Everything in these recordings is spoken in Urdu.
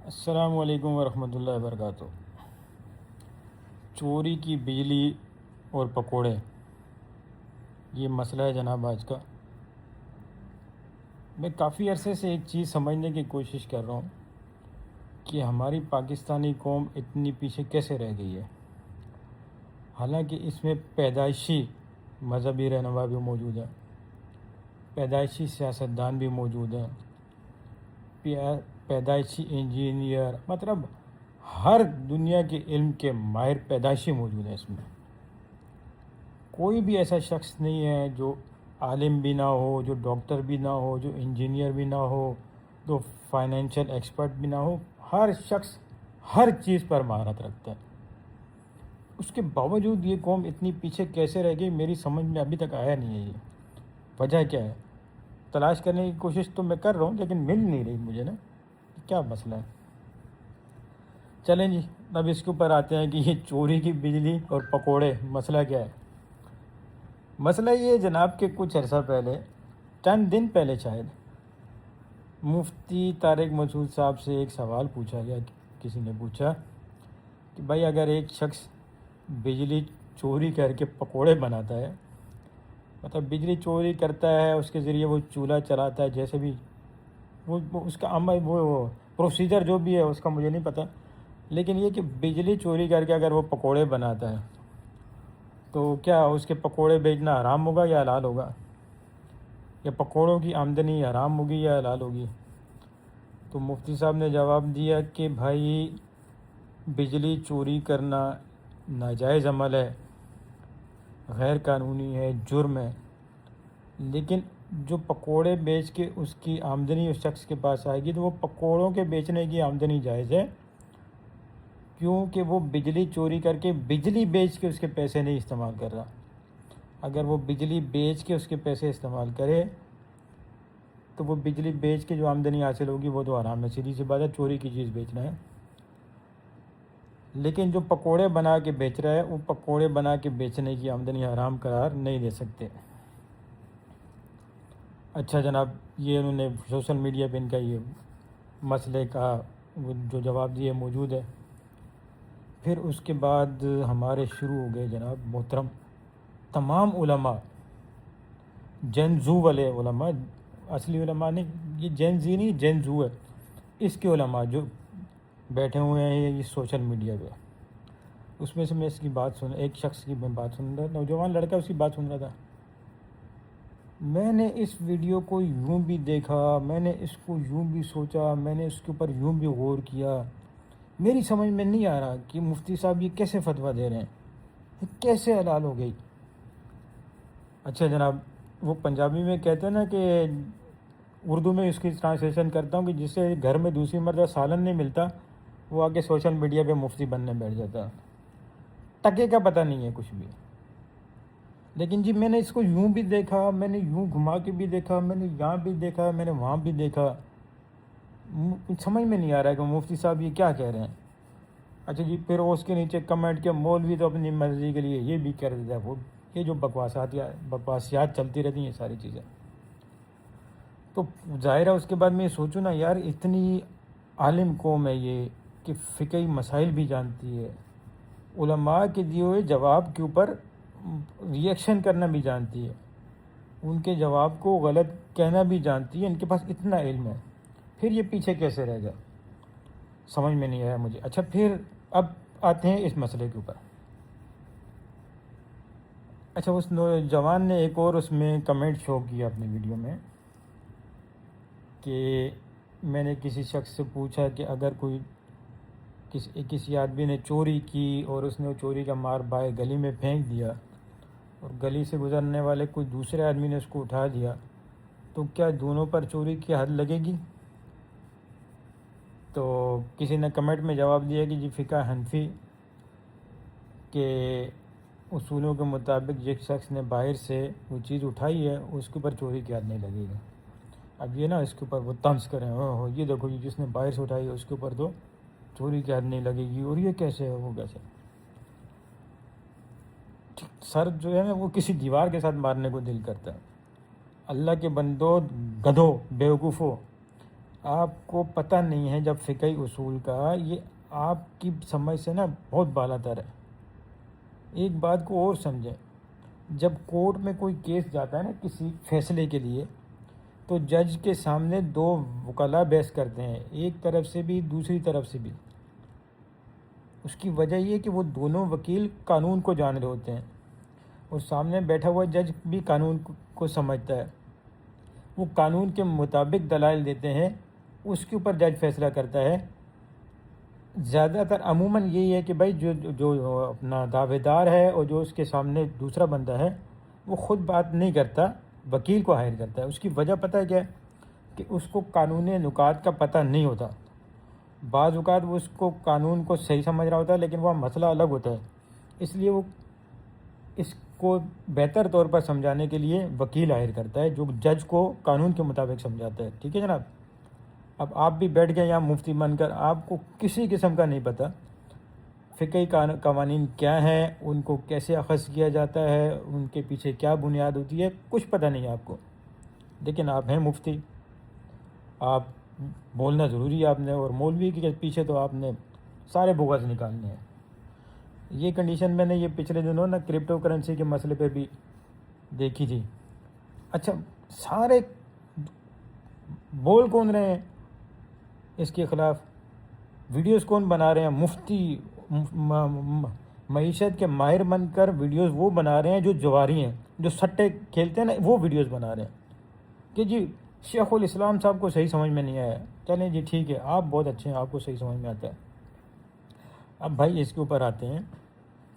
السلام علیکم ورحمۃ اللہ وبرکاتہ۔ چوری کی بجلی اور پکوڑے، یہ مسئلہ ہے جناب آج کا۔ میں کافی عرصے سے ایک چیز سمجھنے کی کوشش کر رہا ہوں کہ ہماری پاکستانی قوم اتنی پیچھے کیسے رہ گئی ہے، حالانکہ اس میں پیدائشی مذہبی رہنما بھی موجود ہے، پیدائشی سیاستدان بھی موجود ہیں، پیدائشی انجینئر، مطلب ہر دنیا کے علم کے ماہر پیدائشی موجود ہیں۔ اس میں کوئی بھی ایسا شخص نہیں ہے جو عالم بھی نہ ہو، جو ڈاکٹر بھی نہ ہو، جو انجینئر بھی نہ ہو، جو فائنینشیل ایکسپرٹ بھی نہ ہو۔ ہر شخص ہر چیز پر مہارت رکھتا ہے۔ اس کے باوجود یہ قوم اتنی پیچھے کیسے رہ گئی، میری سمجھ میں ابھی تک آیا نہیں ہے۔ یہ وجہ کیا ہے؟ تلاش کرنے کی کوشش تو میں کر رہا ہوں لیکن مل نہیں رہی مجھے نا، کیا مسئلہ ہے۔ چلیں جی، اب اس کے اوپر آتے ہیں کہ یہ چوری کی بجلی اور پکوڑے، مسئلہ کیا ہے؟ مسئلہ یہ ہے جناب کہ کچھ عرصہ پہلے، چند دن پہلے شاید، مفتی طارق مسعود صاحب سے ایک سوال پوچھا گیا۔ کسی نے پوچھا کہ بھائی اگر ایک شخص بجلی چوری کر کے پکوڑے بناتا ہے، مطلب بجلی چوری کرتا ہے، اس کے ذریعے وہ چولہا چلاتا ہے، جیسے بھی وہ اس کا عمل، وہ پروسیجر جو بھی ہے اس کا مجھے نہیں پتہ، لیکن یہ کہ بجلی چوری کر کے اگر وہ پکوڑے بناتا ہے تو کیا اس کے پکوڑے بیچنا حرام ہوگا یا حلال ہوگا؟ یا پکوڑوں کی آمدنی حرام ہوگی یا حلال ہوگی؟ تو مفتی صاحب نے جواب دیا کہ بھائی بجلی چوری کرنا ناجائز عمل ہے، غیر قانونی ہے، جرم ہے، لیکن جو پکوڑے بیچ کے اس کی آمدنی اس شخص کے پاس آئے گی تو وہ پکوڑوں کے بیچنے کی آمدنی جائز ہے، کیونکہ وہ بجلی چوری کر کے بجلی بیچ کے اس کے پیسے نہیں استعمال کر رہا۔ اگر وہ بجلی بیچ کے اس کے پیسے استعمال کرے تو وہ بجلی بیچ کے جو آمدنی حاصل ہوگی وہ تو حرام ہے، سیدھی سی بات ہے، چوری کی چیز بیچنا ہے۔ لیکن جو پکوڑے بنا کے بیچ رہا ہے، وہ پکوڑے بنا کے بیچنے کی آمدنی حرام قرار نہیں دے سکتے۔ اچھا جناب، یہ انہوں نے سوشل میڈیا پہ ان کا یہ مسئلے کا جو جواب دیے موجود ہے۔ پھر اس کے بعد ہمارے شروع ہو گئے جناب محترم تمام علماء، جین زو والے علماء، اصلی علماء نہیں، یہ جین زی نہیں، جین زو ہے، اس کے علماء جو بیٹھے ہوئے ہیں یہ سوشل میڈیا پہ۔ اس میں سے میں اس کی بات سن، ایک شخص کی میں بات سن رہا، نوجوان لڑکا اس کی بات سن رہا تھا۔ میں نے اس ویڈیو کو یوں بھی دیکھا، میں نے اس کو یوں بھی سوچا، میں نے اس کے اوپر یوں بھی غور کیا، میری سمجھ میں نہیں آ رہا کہ مفتی صاحب یہ کیسے فتویٰ دے رہے ہیں، یہ کیسے حلال ہو گئی۔ اچھا جناب، وہ پنجابی میں کہتے ہیں نا کہ اردو میں اس کی ٹرانسلیشن کرتا ہوں کہ جس سے گھر میں دوسری مرتبہ سالن نہیں ملتا وہ آگے سوشل میڈیا پہ مفتی بننے بیٹھ جاتا، ٹکے کا پتہ نہیں ہے کچھ بھی۔ لیکن جی میں نے اس کو یوں بھی دیکھا، میں نے یوں گھما کے بھی دیکھا، میں نے یہاں بھی دیکھا، میں نے وہاں بھی دیکھا، سمجھ میں نہیں آ رہا ہے کہ مفتی صاحب یہ کیا کہہ رہے ہیں۔ اچھا جی، پھر اس کے نیچے کمنٹ کے مولوی تو اپنی مرضی کے لیے یہ بھی کر دیتا ہے، وہ یہ جو بکواسیات چلتی رہتی ہیں ساری چیزیں۔ تو ظاہر ہے اس کے بعد میں یہ سوچوں نا یار، اتنی عالم قوم ہے یہ کہ فقہی مسائل بھی جانتی ہے، علماء کے دیے ہوئے جواب کے اوپر ریئیکشن کرنا بھی جانتی ہے، ان کے جواب کو غلط کہنا بھی جانتی ہے، ان کے پاس اتنا علم ہے، پھر یہ پیچھے کیسے رہ گیا، سمجھ میں نہیں آیا مجھے۔ اچھا پھر اب آتے ہیں اس مسئلے کے اوپر۔ اچھا، اس نوجوان نے ایک اور اس میں کمنٹ شو کیا اپنی ویڈیو میں کہ میں نے کسی شخص سے پوچھا کہ اگر کوئی کسی آدمی نے چوری کی اور اس نے وہ چوری کا مار باہر گلی میں پھینک دیا اور گلی سے گزرنے والے کوئی دوسرے آدمی نے اس کو اٹھا دیا تو کیا دونوں پر چوری کی حد لگے گی؟ تو کسی نے کمنٹ میں جواب دیا کہ جی فقہ حنفی کے اصولوں کے مطابق جس شخص نے باہر سے وہ چیز اٹھائی ہے اس کے اوپر چوری کی حد نہیں لگے گی۔ اب یہ نا اس کے اوپر وہ طنز کریں، یہ دیکھو یہ جس نے باہر سے اٹھائی ہے اس کے اوپر تو چوری کی حد نہیں لگے گی، اور یہ کیسے ہے وہ کیسے۔ سر جو ہے نا وہ کسی دیوار کے ساتھ مارنے کو دل کرتا ہے۔ اللہ کے بندو، گدھو، بیوقوفو، آپ کو پتہ نہیں ہے جب فقہی اصول کا، یہ آپ کی سمجھ سے نا بہت بالا تر ہے۔ ایک بات کو اور سمجھیں، جب کورٹ میں کوئی کیس جاتا ہے نا کسی فیصلے کے لیے، تو جج کے سامنے دو وکلاء بحث کرتے ہیں، ایک طرف سے بھی دوسری طرف سے بھی۔ اس کی وجہ یہ کہ وہ دونوں وکیل قانون کو جان رہے ہوتے ہیں، اور سامنے بیٹھا ہوا جج بھی قانون کو سمجھتا ہے، وہ قانون کے مطابق دلائل دیتے ہیں، اس کے اوپر جج فیصلہ کرتا ہے۔ زیادہ تر عموماً یہی ہے کہ بھائی جو اپنا دعوے دار ہے اور جو اس کے سامنے دوسرا بندہ ہے، وہ خود بات نہیں کرتا، وکیل کو ہائر کرتا ہے۔ اس کی وجہ پتہ ہے کیا ہے؟ کہ اس کو قانونی نکات کا پتہ نہیں ہوتا۔ بعض اوقات وہ اس کو قانون کو صحیح سمجھ رہا ہوتا ہے، لیکن وہ مسئلہ الگ ہوتا ہے، اس لیے وہ اس کو بہتر طور پر سمجھانے کے لیے وکیل ہائر کرتا ہے جو جج کو قانون کے مطابق سمجھاتا ہے۔ ٹھیک ہے جناب؟ اب آپ بھی بیٹھ گئے یہاں مفتی بن کر، آپ کو کسی قسم کا نہیں پتہ فقہی قوانین کیا ہیں، ان کو کیسے اخذ کیا جاتا ہے، ان کے پیچھے کیا بنیاد ہوتی ہے، کچھ پتہ نہیں ہے آپ کو، لیکن آپ ہیں مفتی، آپ بولنا ضروری ہے آپ نے، اور مولوی کے پیچھے تو آپ نے سارے بغض نکالنے ہیں۔ یہ کنڈیشن میں نے یہ پچھلے دنوں نا کرپٹو کرنسی کے مسئلے پہ بھی دیکھی تھی۔ اچھا، سارے بول کون رہے ہیں اس کے خلاف؟ ویڈیوز کون بنا رہے ہیں؟ مفتی معیشت کے ماہر بن کر ویڈیوز وہ بنا رہے ہیں جو جواری ہیں، جو سٹے کھیلتے ہیں نا، وہ ویڈیوز بنا رہے ہیں کہ جی شیخ الاسلام صاحب کو صحیح سمجھ میں نہیں آیا۔ چلیں جی ٹھیک ہے، آپ بہت اچھے ہیں، آپ کو صحیح سمجھ میں آتا ہے۔ اب بھائی اس کے اوپر آتے ہیں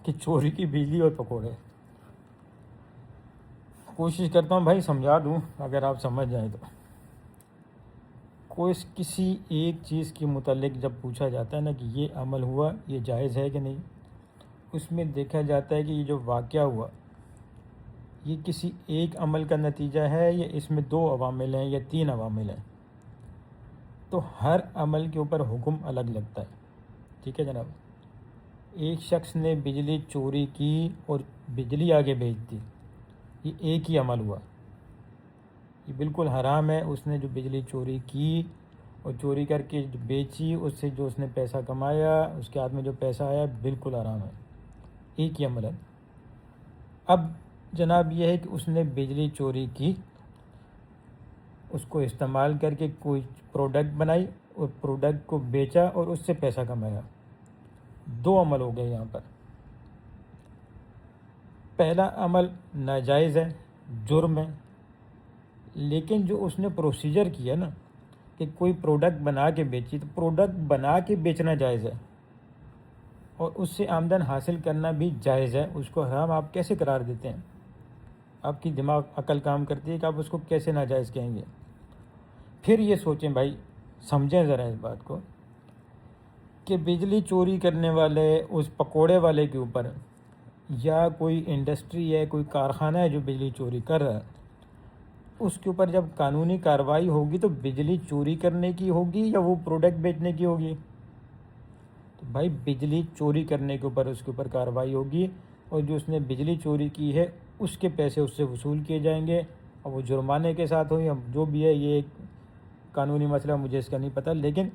کہ چوری کی بجلی اور پکوڑے۔ کوشش کرتا ہوں بھائی سمجھا دوں، اگر آپ سمجھ جائیں تو۔ کسی ایک چیز کے متعلق جب پوچھا جاتا ہے نا کہ یہ عمل ہوا، یہ جائز ہے کہ نہیں، اس میں دیکھا جاتا ہے کہ یہ جو واقعہ ہوا یہ کسی ایک عمل کا نتیجہ ہے یا اس میں 2 عوامل ہیں یا 3 عوامل ہیں، تو ہر عمل کے اوپر حکم الگ لگتا ہے۔ ٹھیک ہے جناب؟ ایک شخص نے بجلی چوری کی اور بجلی آگے بیچ دی، یہ ایک ہی عمل ہوا، یہ بالکل حرام ہے۔ اس نے جو بجلی چوری کی اور چوری کر کے جو بیچی، اس سے جو اس نے پیسہ کمایا، اس کے ہاتھ میں جو پیسہ آیا، بالکل حرام ہے، ایک ہی عمل ہے۔ اب جناب یہ ہے کہ اس نے بجلی چوری کی، اس کو استعمال کر کے کوئی پروڈکٹ بنائی اور پروڈکٹ کو بیچا اور اس سے پیسہ کمایا، 2 عمل ہو گئے یہاں پر۔ پہلا عمل ناجائز ہے، جرم ہے، لیکن جو اس نے پروسیجر کیا نا کہ کوئی پروڈکٹ بنا کے بیچی، تو پروڈکٹ بنا کے بیچنا جائز ہے اور اس سے آمدن حاصل کرنا بھی جائز ہے، اس کو حرام آپ کیسے قرار دیتے ہیں؟ آپ کی دماغ عقل کام کرتی ہے کہ آپ اس کو کیسے ناجائز کہیں گے؟ پھر یہ سوچیں بھائی، سمجھیں ذرا اس بات کو کہ بجلی چوری کرنے والے اس پکوڑے والے کے اوپر، یا کوئی انڈسٹری ہے، کوئی کارخانہ ہے جو بجلی چوری کر رہا ہے، اس کے اوپر جب قانونی کارروائی ہوگی تو بجلی چوری کرنے کی ہوگی یا وہ پروڈکٹ بیچنے کی ہوگی؟ تو بھائی بجلی چوری کرنے کے اوپر اس کے اوپر کارروائی ہوگی، اور جو اس نے بجلی چوری کی ہے اس کے پیسے اس سے وصول کیے جائیں گے، اور وہ جرمانے کے ساتھ ہو یا جو بھی ہے، یہ ایک قانونی مسئلہ مجھے اس کا نہیں پتہ، لیکن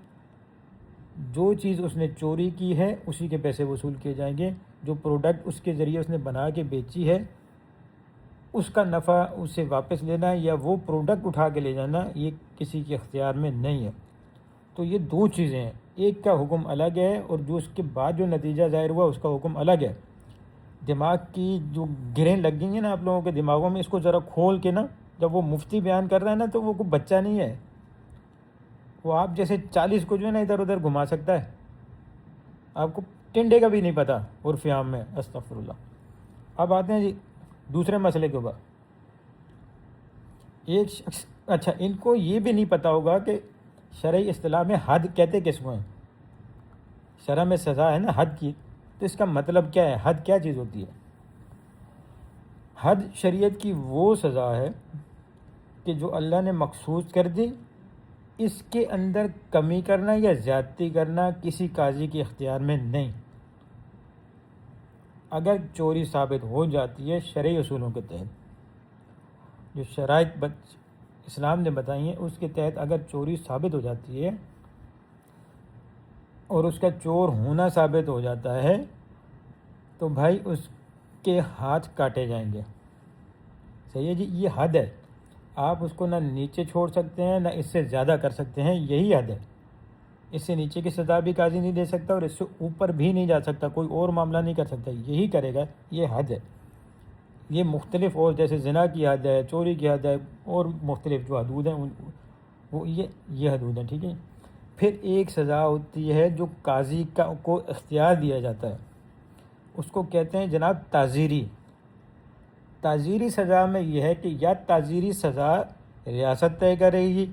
جو چیز اس نے چوری کی ہے اسی کے پیسے وصول کیے جائیں گے۔ جو پروڈکٹ اس کے ذریعے اس نے بنا کے بیچی ہے، اس کا نفع اسے واپس لینا یا وہ پروڈکٹ اٹھا کے لے جانا، یہ کسی کے اختیار میں نہیں ہے۔ تو یہ 2 چیزیں ہیں، ایک کا حکم الگ ہے اور جو اس کے بعد جو نتیجہ ظاہر ہوا اس کا حکم الگ ہے۔ دماغ کی جو گرہیں لگ گئی ہیں نا آپ لوگوں کے دماغوں میں، اس کو ذرا کھول کے نا، جب وہ مفتی بیان کر رہا ہے نا تو وہ کوئی بچہ نہیں ہے، وہ آپ جیسے 40 کو جو ہے نا ادھر ادھر گھما سکتا ہے، آپ کو ٹنڈے کا بھی نہیں پتہ عرف عام میں، استغفر اللہ۔ اب آتے ہیں جی دوسرے مسئلے کے اوپر۔ ایک شخص، اچھا ان کو یہ بھی نہیں پتہ ہوگا کہ شرعی اصطلاح میں حد کہتے کس کو ہیں؟ شرع میں سزا ہے نا حد کی، تو اس کا مطلب کیا ہے؟ حد کیا چیز ہوتی ہے؟ حد شریعت کی وہ سزا ہے کہ جو اللہ نے مخصوص کر دی، اس کے اندر کمی کرنا یا زیادتی کرنا کسی قاضی کے اختیار میں نہیں۔ اگر چوری ثابت ہو جاتی ہے شرعی اصولوں کے تحت، جو شرائط اسلام نے بتائی ہیں، اس کے تحت اگر چوری ثابت ہو جاتی ہے اور اس کا چور ہونا ثابت ہو جاتا ہے تو بھائی اس کے ہاتھ کاٹے جائیں گے. صحیح ہے جی، یہ حد ہے. آپ اس کو نہ نیچے چھوڑ سکتے ہیں نہ اس سے زیادہ کر سکتے ہیں، یہی حد ہے. اس سے نیچے کی سزا بھی قاضی نہیں دے سکتا اور اس سے اوپر بھی نہیں جا سکتا، کوئی اور معاملہ نہیں کر سکتا، یہی کرے گا، یہ حد ہے. یہ مختلف اور جیسے زنا کی حد ہے، چوری کی حد ہے، اور مختلف جو حدود ہیں وہ یہ حدود ہیں. ٹھیک ہے. پھر ایک سزا ہوتی ہے جو قاضی کو اختیار دیا جاتا ہے، اس کو کہتے ہیں جناب تعزیری. تعزیری سزا میں یہ ہے کہ یا تعزیری سزا ریاست طے کرے گی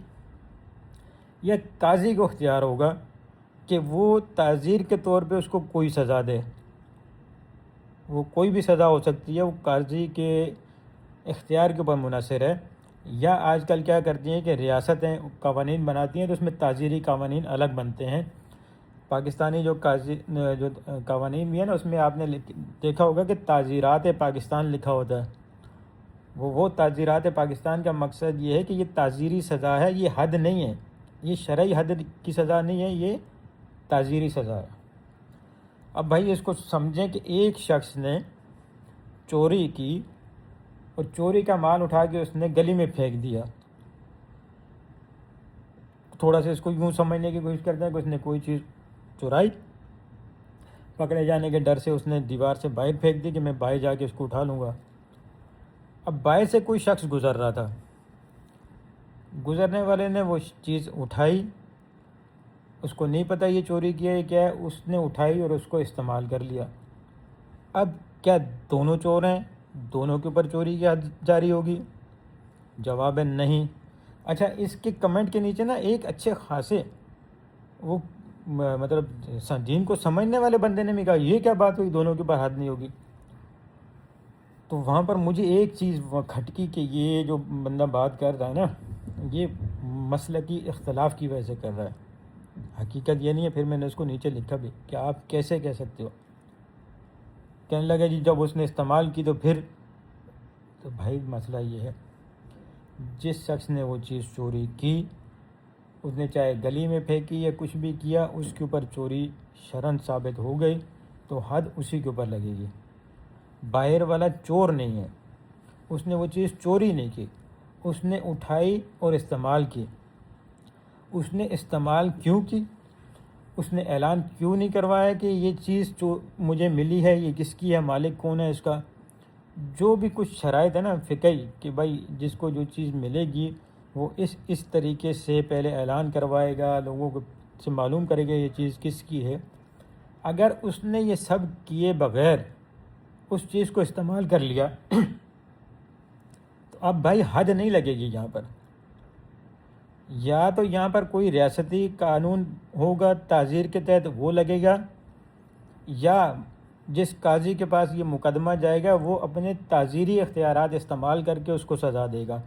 یا قاضی کو اختیار ہوگا کہ وہ تعزیر کے طور پہ اس کو کوئی سزا دے. وہ کوئی بھی سزا ہو سکتی ہے، وہ قاضی کے اختیار کے اوپر منحصر ہے. یا آج کل کیا کرتی ہیں کہ ریاستیں قوانین بناتی ہیں تو اس میں تعزیری قوانین الگ بنتے ہیں. پاکستانی جو قوانین بھی ہیں نا، اس میں آپ نے دیکھا ہوگا کہ تعزیرات پاکستان لکھا ہوتا ہے. وہ تعزیرات پاکستان کا مقصد یہ ہے کہ یہ تعزیری سزا ہے، یہ حد نہیں ہے، یہ شرعی حد کی سزا نہیں ہے، یہ تعزیری سزا ہے. اب بھائی اس کو سمجھیں کہ ایک شخص نے چوری کی اور چوری کا مال اٹھا کے اس نے گلی میں پھینک دیا. تھوڑا سا اس کو یوں سمجھنے کی کوشش کرتے ہیں کہ اس نے کوئی چیز چورائی، پکڑے جانے کے ڈر سے اس نے دیوار سے باہر پھینک دی کہ میں باہر جا کے اس کو اٹھا لوں گا. اب باہر سے کوئی شخص گزر رہا تھا، گزرنے والے نے وہ چیز اٹھائی، اس کو نہیں پتہ یہ چوری کیا ہے کیا ہے، اس نے اٹھائی اور اس کو استعمال کر لیا. اب کیا دونوں چور ہیں؟ دونوں کے اوپر چوری کی حد جاری ہوگی؟ جواب ہے نہیں. اچھا، اس کے کمنٹ کے نیچے نا ایک اچھے خاصے وہ مطلب دین کو سمجھنے والے بندے نے بھی کہا یہ کیا بات ہوئی، دونوں کے اوپر حد نہیں ہوگی. تو وہاں پر مجھے ایک چیز کھٹکی کہ یہ جو بندہ بات کر رہا ہے نا، یہ مسلکی اختلاف کی وجہ سے کر رہا ہے، حقیقت یہ نہیں ہے. پھر میں نے اس کو نیچے لکھا بھی کہ آپ کیسے کہہ سکتے ہو. کہنے لگا جی جب اس نے استعمال کی تو پھر، تو بھائی مسئلہ یہ ہے، جس شخص نے وہ چیز چوری کی، اس نے چاہے گلی میں پھینکی یا کچھ بھی کیا، اس کے اوپر چوری شرعاً ثابت ہو گئی تو حد اسی کے اوپر لگے گی. باہر والا چور نہیں ہے، اس نے وہ چیز چوری نہیں کی، اس نے اٹھائی اور استعمال کی. اس نے استعمال کیوں کی؟ اس نے اعلان کیوں نہیں کروایا کہ یہ چیز مجھے ملی ہے، یہ کس کی ہے، مالک کون ہے اس کا؟ جو بھی کچھ شرائط ہے نا فقہی کہ بھائی جس کو جو چیز ملے گی وہ اس طریقے سے پہلے اعلان کروائے گا، لوگوں کو سے معلوم کرے گا یہ چیز کس کی ہے. اگر اس نے یہ سب کیے بغیر اس چیز کو استعمال کر لیا تو اب بھائی حد نہیں لگے گی یہاں پر. یا تو یہاں پر کوئی ریاستی قانون ہوگا تعزیر کے تحت، وہ لگے گا، یا جس قاضی کے پاس یہ مقدمہ جائے گا وہ اپنے تعزیری اختیارات استعمال کر کے اس کو سزا دے گا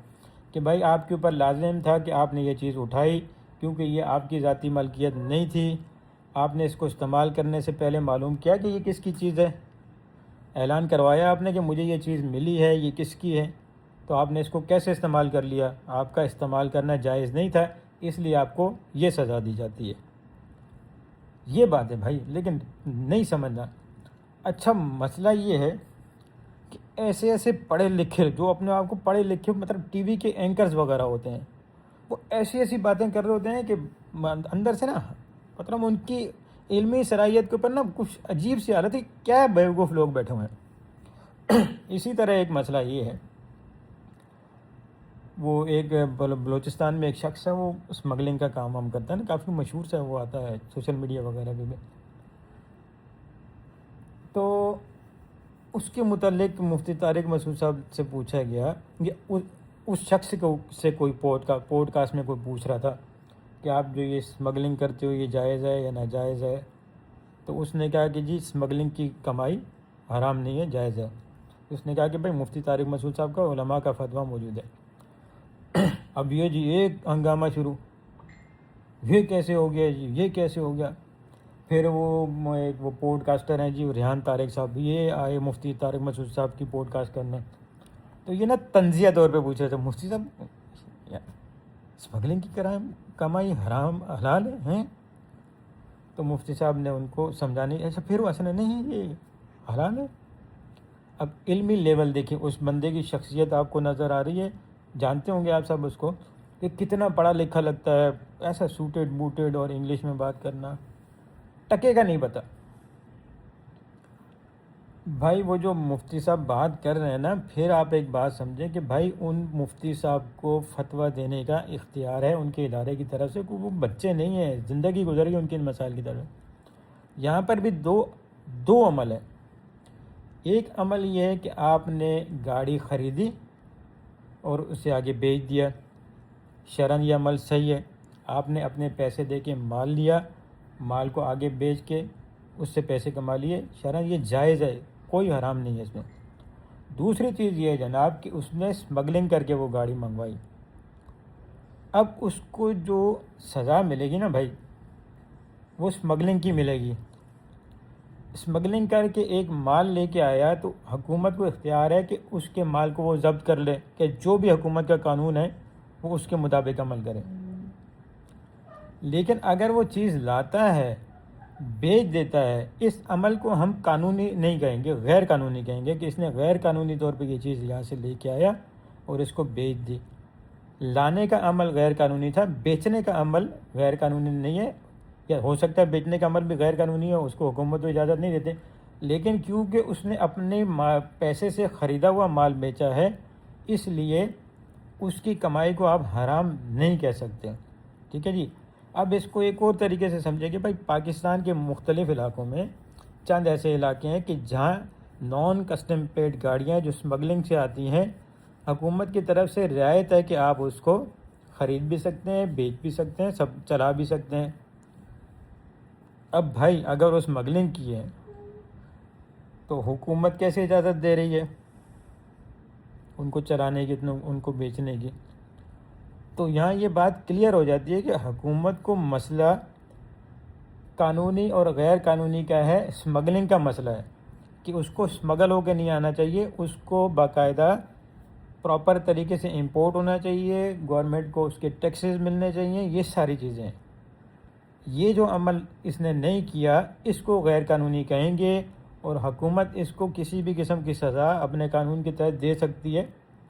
کہ بھائی آپ کے اوپر لازم تھا کہ آپ نے یہ چیز اٹھائی، کیونکہ یہ آپ کی ذاتی ملکیت نہیں تھی، آپ نے اس کو استعمال کرنے سے پہلے معلوم کیا کہ یہ کس کی چیز ہے، اعلان کروایا آپ نے کہ مجھے یہ چیز ملی ہے، یہ کس کی ہے، تو آپ نے اس کو کیسے استعمال کر لیا؟ آپ کا استعمال کرنا جائز نہیں تھا، اس لیے آپ کو یہ سزا دی جاتی ہے. یہ بات ہے بھائی، لیکن نہیں سمجھنا. اچھا مسئلہ یہ ہے کہ ایسے ایسے پڑھے لکھے جو اپنے آپ کو پڑھے لکھے مطلب ٹی وی کے اینکرز وغیرہ ہوتے ہیں، وہ ایسی ایسی باتیں کر رہے ہوتے ہیں کہ اندر سے نا مطلب ان کی علمی صلاحیت کے اوپر نا کچھ عجیب سی حالت ہے، کیا بیوقوف لوگ بیٹھے ہوئے ہیں. اسی طرح ایک مسئلہ یہ ہے، وہ ایک بلوچستان میں ایک شخص ہے، وہ اسمگلنگ کا کام ہم کرتا ہے نا، کافی مشہور سا وہ آتا ہے سوشل میڈیا وغیرہ پہ بھی. تو اس کے متعلق مفتی طارق مسعود صاحب سے پوچھا گیا کہ اس شخص سے کوئی پوڈ کاسٹ میں کوئی پوچھ رہا تھا کہ آپ جو یہ اسمگلنگ کرتے ہو یہ جائز ہے یا ناجائز ہے؟ تو اس نے کہا کہ جی اسمگلنگ کی کمائی حرام نہیں ہے، جائز ہے. اس نے کہا کہ بھائی مفتی طارق مسعود صاحب کا علماء کا فتویٰ موجود ہے. اب یہ جی ایک ہنگامہ شروع، یہ کیسے ہو گیا جی، یہ کیسے ہو گیا؟ پھر وہ پوڈ کاسٹر ہیں جی ریحان طارق صاحب، یہ آئے مفتی طارق مسعود صاحب کی پوڈ کاسٹ کرنے. تو یہ نا تنزیہ طور پہ پوچھ رہے تھے مفتی صاحب اسمگلنگ کی کمائی حرام حلال ہیں؟ تو مفتی صاحب نے ان کو سمجھانے ایسا پھر وہ اصل نہیں یہ حلال ہے۔ اب علمی لیول دیکھیں، اس بندے کی شخصیت آپ کو نظر آ رہی ہے، جانتے ہوں گے آپ سب اس کو کہ کتنا پڑھا لکھا لگتا ہے، ایسا سوٹیڈ بوٹیڈ اور انگلش میں بات کرنا، ٹکے کا نہیں پتہ۔ بھائی وہ جو مفتی صاحب بات کر رہے ہیں نا، پھر آپ ایک بات سمجھیں کہ بھائی ان مفتی صاحب کو فتویٰ دینے کا اختیار ہے ان کے ادارے کی طرف سے، وہ بچے نہیں ہیں، زندگی گزر گئی ان کے ان مسائل کی طرف۔ یہاں پر بھی دو عمل ہے۔ ایک عمل یہ ہے کہ آپ نے گاڑی خریدی اور اسے آگے بیچ دیا، شرعاً یہ عمل صحیح ہے۔ آپ نے اپنے پیسے دے کے مال لیا، مال کو آگے بیچ کے اس سے پیسے کما لیے، شرعاً یہ جائز ہے، کوئی حرام نہیں ہے اس میں۔ دوسری چیز یہ ہے جناب کہ اس نے اسمگلنگ کر کے وہ گاڑی منگوائی، اب اس کو جو سزا ملے گی نا بھائی، وہ اسمگلنگ کی ملے گی۔ اسمگلنگ کر کے ایک مال لے کے آیا تو حکومت کو اختیار ہے کہ اس کے مال کو وہ ضبط کر لے، کہ جو بھی حکومت کا قانون ہے وہ اس کے مطابق عمل کرے۔ لیکن اگر وہ چیز لاتا ہے، بیچ دیتا ہے، اس عمل کو ہم قانونی نہیں کہیں گے، غیر قانونی کہیں گے کہ اس نے غیر قانونی طور پہ یہ چیز یہاں سے لے کے آیا اور اس کو بیچ دی۔ لانے کا عمل غیر قانونی تھا، بیچنے کا عمل غیر قانونی نہیں ہے، یا ہو سکتا ہے بیچنے کا عمل بھی غیر قانونی ہے، اس کو حکومت کو اجازت نہیں دیتے، لیکن کیونکہ اس نے اپنے پیسے سے خریدا ہوا مال بیچا ہے، اس لیے اس کی کمائی کو آپ حرام نہیں کہہ سکتے۔ ٹھیک ہے جی۔ اب اس کو ایک اور طریقے سے سمجھے کہ بھائی پاکستان کے مختلف علاقوں میں چند ایسے علاقے ہیں کہ جہاں نان کسٹم پیڈ گاڑیاں جو اسمگلنگ سے آتی ہیں، حکومت کی طرف سے رعایت ہے کہ آپ اس کو خرید بھی سکتے ہیں، بیچ بھی سکتے ہیں، سب چلا بھی سکتے ہیں۔ اب بھائی اگر وہ اسمگلنگ کی ہے تو حکومت کیسے اجازت دے رہی ہے ان کو چلانے کی، ان کو بیچنے کی؟ تو یہاں یہ بات کلیئر ہو جاتی ہے کہ حکومت کو مسئلہ قانونی اور غیر قانونی کا ہے، اسمگلنگ کا مسئلہ ہے کہ اس کو اسمگل ہو کے نہیں آنا چاہیے، اس کو باقاعدہ پراپر طریقے سے امپورٹ ہونا چاہیے، گورنمنٹ کو اس کے ٹیکسز ملنے چاہیے، یہ ساری چیزیں ہیں۔ یہ جو عمل اس نے نہیں کیا اس کو غیر قانونی کہیں گے، اور حکومت اس کو کسی بھی قسم کی سزا اپنے قانون کے تحت دے سکتی ہے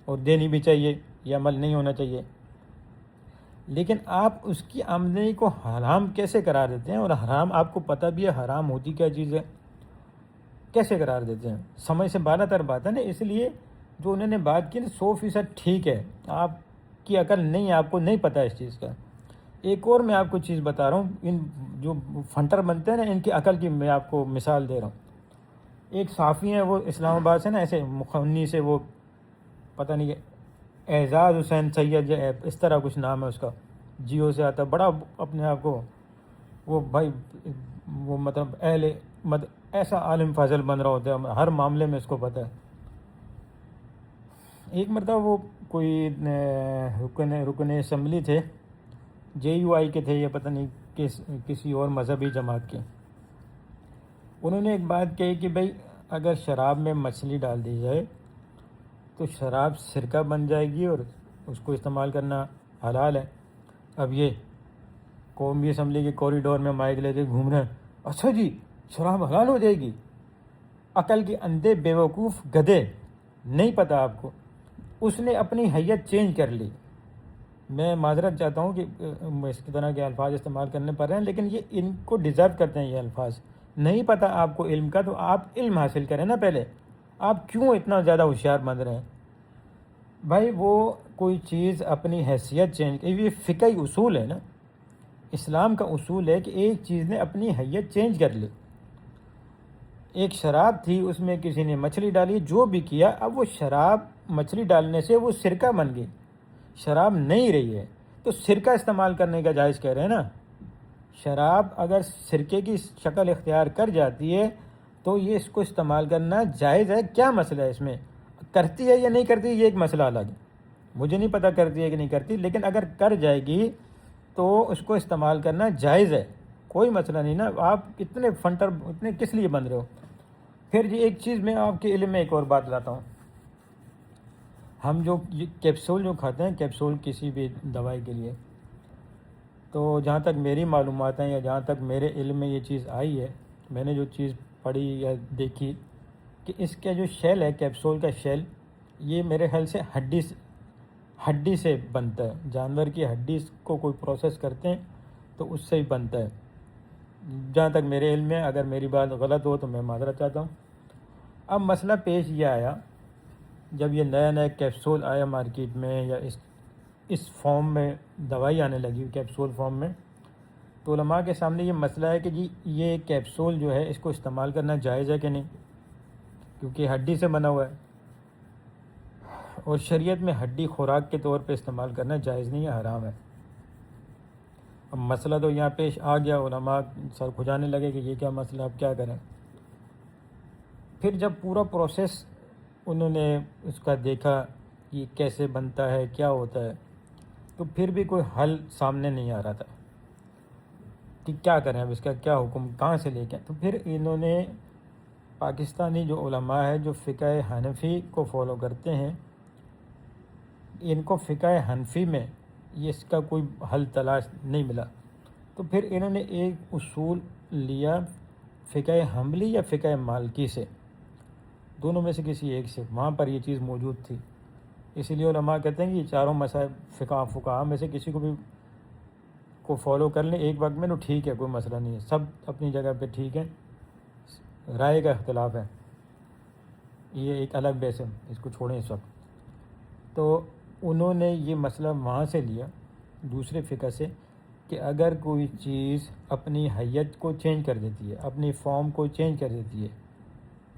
اور دینی بھی چاہیے، یہ عمل نہیں ہونا چاہیے۔ لیکن آپ اس کی آمدنی کو حرام کیسے قرار دیتے ہیں؟ اور حرام آپ کو پتہ بھی ہے حرام ہوتی کیا چیز ہے، کیسے قرار دیتے ہیں؟ سمجھ سے بالا تر بات ہے نا۔ اس لیے جو انہوں نے بات کی نا 100% ٹھیک ہے، آپ کی عقل نہیں ہے، آپ کو نہیں پتہ اس چیز کا۔ ایک اور میں آپ کو چیز بتا رہا ہوں، ان جو فنٹر بنتے ہیں نا ان کی عقل کی میں آپ کو مثال دے رہا ہوں۔ ایک صحافی ہیں، وہ اسلام آباد سے نا، ایسے مخنی سے، وہ پتہ نہیں اعزاز حسین سید یا اس طرح کچھ نام ہے اس کا، جیو سے آتا، بڑا اپنے آپ کو وہ بھائی وہ مطلب ایسا عالم فاضل بن رہا ہوتا ہے، ہر معاملے میں اس کو پتہ ہے۔ ایک مرتبہ وہ کوئی رکن اسمبلی تھے، JUI کے تھے یا پتہ نہیں کسی اور مذہبی جماعت کے۔ انہوں نے ایک بات کہی کہ بھائی اگر شراب میں مچھلی ڈال دی جائے تو شراب سرکہ بن جائے گی اور اس کو استعمال کرنا حلال ہے۔ اب یہ قومی اسمبلی کے کوریڈور میں مائک لے کے گھوم رہے ہیں، اچھا جی شراب حلال ہو جائے گی؟ عقل کے اندھے بیوقوف گدھے، نہیں پتہ آپ کو۔ اس نے اپنی حیت چینج کر لی۔ میں معذرت چاہتا ہوں کہ اس طرح کے الفاظ استعمال کرنے پڑ رہے ہیں، لیکن یہ ان کو ڈیزرو کرتے ہیں یہ الفاظ۔ نہیں پتہ آپ کو علم کا تو آپ علم حاصل کریں نا پہلے، آپ کیوں اتنا زیادہ ہوشیار بن رہے ہیں؟ بھائی وہ کوئی چیز اپنی حیثیت چینج، یہ فقہی اصول ہے نا، اسلام کا اصول ہے کہ ایک چیز نے اپنی حیت چینج کر لی۔ ایک شراب تھی، اس میں کسی نے مچھلی ڈالی، جو بھی کیا، اب وہ شراب مچھلی ڈالنے سے وہ سرکہ بن گئی، شراب نہیں رہی ہے، تو سرکہ استعمال کرنے کا جائز کہہ رہے ہیں نا۔ شراب اگر سرکے کی شکل اختیار کر جاتی ہے تو یہ اس کو استعمال کرنا جائز ہے، کیا مسئلہ ہے اس میں؟ کرتی ہے یا نہیں کرتی یہ ایک مسئلہ الگ ہے، مجھے نہیں پتہ کرتی ہے کہ نہیں کرتی، لیکن اگر کر جائے گی تو اس کو استعمال کرنا جائز ہے، کوئی مسئلہ نہیں نا۔ آپ اتنے فنٹر اتنے کس لیے بن رہے ہو؟ پھر جی ایک چیز میں آپ کے علم میں ایک اور بات لاتا ہوں، ہم جو یہ کیپسول جو کھاتے ہیں، کیپسول کسی بھی دوائی کے لیے، تو جہاں تک میری معلومات ہیں یا جہاں تک میرے علم میں یہ چیز آئی ہے، میں نے جو چیز پڑھی یا دیکھی کہ اس کا جو شیل ہے، کیپسول کا شیل، یہ میرے خیال سے ہڈی سے بنتا ہے، جانور کی ہڈی کو کوئی پروسیس کرتے ہیں تو اس سے ہی بنتا ہے، جہاں تک میرے علم میں۔ اگر میری بات غلط ہو تو میں معذرت چاہتا ہوں۔ اب مسئلہ پیش یہ آیا جب یہ نیا نیا کیپسول آیا مارکیٹ میں، یا اس فارم میں دوائی آنے لگی کیپسول فارم میں، تو علماء کے سامنے یہ مسئلہ ہے کہ جی یہ کیپسول جو ہے اس کو استعمال کرنا جائز ہے کہ نہیں، کیونکہ ہڈی سے بنا ہوا ہے، اور شریعت میں ہڈی خوراک کے طور پہ استعمال کرنا جائز نہیں ہے، حرام ہے۔ اب مسئلہ تو یہاں پیش آ گیا، علماء سر کھجانے لگے کہ یہ کیا مسئلہ، اب کیا کریں۔ پھر جب پورا پروسیس انہوں نے اس کا دیکھا کہ کیسے بنتا ہے، کیا ہوتا ہے، تو پھر بھی کوئی حل سامنے نہیں آ رہا تھا کہ کیا کریں، اب اس کا کیا حکم، کہاں سے لے کے۔ تو پھر انہوں نے پاکستانی جو علماء ہے جو فقہ حنفی کو فالو کرتے ہیں، ان کو فقہ حنفی میں یہ اس کا کوئی حل تلاش نہیں ملا، تو پھر انہوں نے ایک اصول لیا فقہ حنبلی یا فقہ مالکی سے، دونوں میں سے کسی ایک سے، وہاں پر یہ چیز موجود تھی۔ اسی لیے علماء کہتے ہیں کہ یہ چاروں مذاہب فقہا میں سے کسی کو فالو کر لیں ایک وقت میں تو ٹھیک ہے، کوئی مسئلہ نہیں ہے، سب اپنی جگہ پہ ٹھیک ہے، رائے کا اختلاف ہے، یہ ایک الگ بحث ہے، اس کو چھوڑیں اس وقت۔ تو انہوں نے یہ مسئلہ وہاں سے لیا دوسرے فقہ سے کہ اگر کوئی چیز اپنی حیت کو چینج کر دیتی ہے، اپنی فارم کو چینج کر دیتی ہے،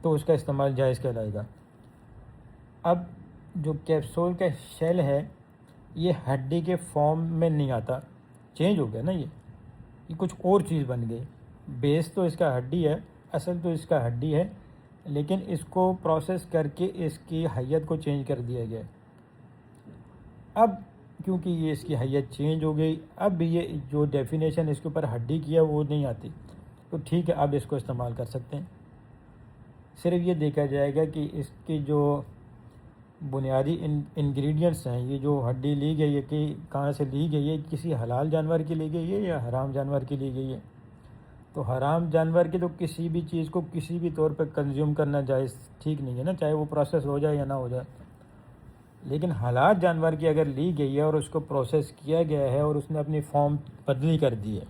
تو اس کا استعمال جائز کہلائے گا۔ اب جو کیپسول کا شیل ہے یہ ہڈی کے فارم میں نہیں آتا، چینج ہو گیا نا، یہ کچھ اور چیز بن گئی، بیس تو اس کا ہڈی ہے، اصل تو اس کا ہڈی ہے، لیکن اس کو پروسیس کر کے اس کی حیت کو چینج کر دیا گیا۔ اب کیونکہ یہ اس کی حیت چینج ہو گئی، اب یہ جو ڈیفینیشن اس کے اوپر ہڈی کی ہے وہ نہیں آتی، تو ٹھیک ہے اب اس کو استعمال کر سکتے ہیں۔ صرف یہ دیکھا جائے گا کہ اس کی جو بنیادی انگریڈینٹس ہیں، یہ جو ہڈی لی گئی ہے کہ کہاں سے لی گئی ہے، کسی حلال جانور کی لی گئی ہے یا حرام جانور کی لی گئی ہے۔ تو حرام جانور کی تو کسی بھی چیز کو کسی بھی طور پہ کنزیوم کرنا جائز ٹھیک نہیں ہے نا، چاہے وہ پروسیس ہو جائے یا نہ ہو جائے۔ لیکن حلال جانور کی اگر لی گئی ہے اور اس کو پروسیس کیا گیا ہے اور اس نے اپنی فارم بدلی کر دی ہے،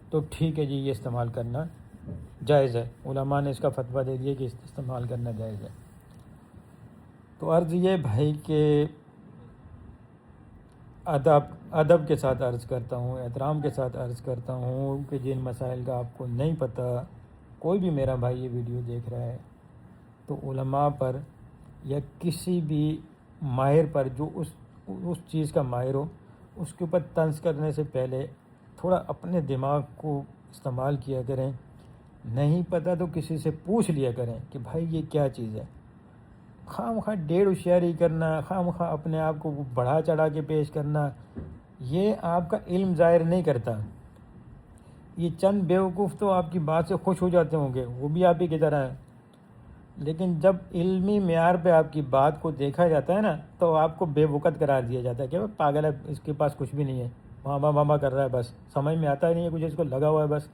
تو ٹھیک ہے جی یہ استعمال کرنا جائز ہے، علماء نے اس کا فتویٰ دے دیا کہ استعمال کرنا جائز ہے۔ تو عرض یہ بھائی کہ ادب کے ساتھ عرض کرتا ہوں، احترام کے ساتھ عرض کرتا ہوں کہ جن مسائل کا آپ کو نہیں پتہ، کوئی بھی میرا بھائی یہ ویڈیو دیکھ رہا ہے تو علماء پر یا کسی بھی ماہر پر جو اس چیز کا ماہر ہو، اس کے اوپر طنز کرنے سے پہلے تھوڑا اپنے دماغ کو استعمال کیا کریں، نہیں پتہ تو کسی سے پوچھ لیا کریں کہ بھائی یہ کیا چیز ہے۔ خواہ مخواہ ڈیڑھ ہوشیاری کرنا، خواہ مخواہ اپنے آپ کو بڑھا چڑھا کے پیش کرنا، یہ آپ کا علم ظاہر نہیں کرتا۔ یہ چند بیوقوف تو آپ کی بات سے خوش ہو جاتے ہوں گے، وہ بھی آپ ہی کی طرح ہیں، لیکن جب علمی معیار پہ آپ کی بات کو دیکھا جاتا ہے نا تو آپ کو بے وقت قرار دیا جاتا ہے کہ وہ پاگل ہے، اس کے پاس کچھ بھی نہیں ہے، وہاں وہاں کر رہا ہے، بس سمجھ میں آتا ہی نہیں ہے کچھ، اس کو لگا ہوا ہے بس۔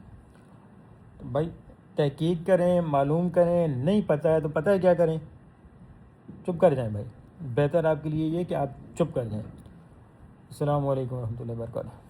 تو بھائی تحقیق کریں، معلوم کریں، نہیں پتہ ہے تو پتہ ہے کیا کریں، چپ کر جائیں بھائی، بہتر آپ کے لیے یہ کہ آپ چپ کر جائیں۔ السلام علیکم ورحمۃ اللہ وبرکاتہ۔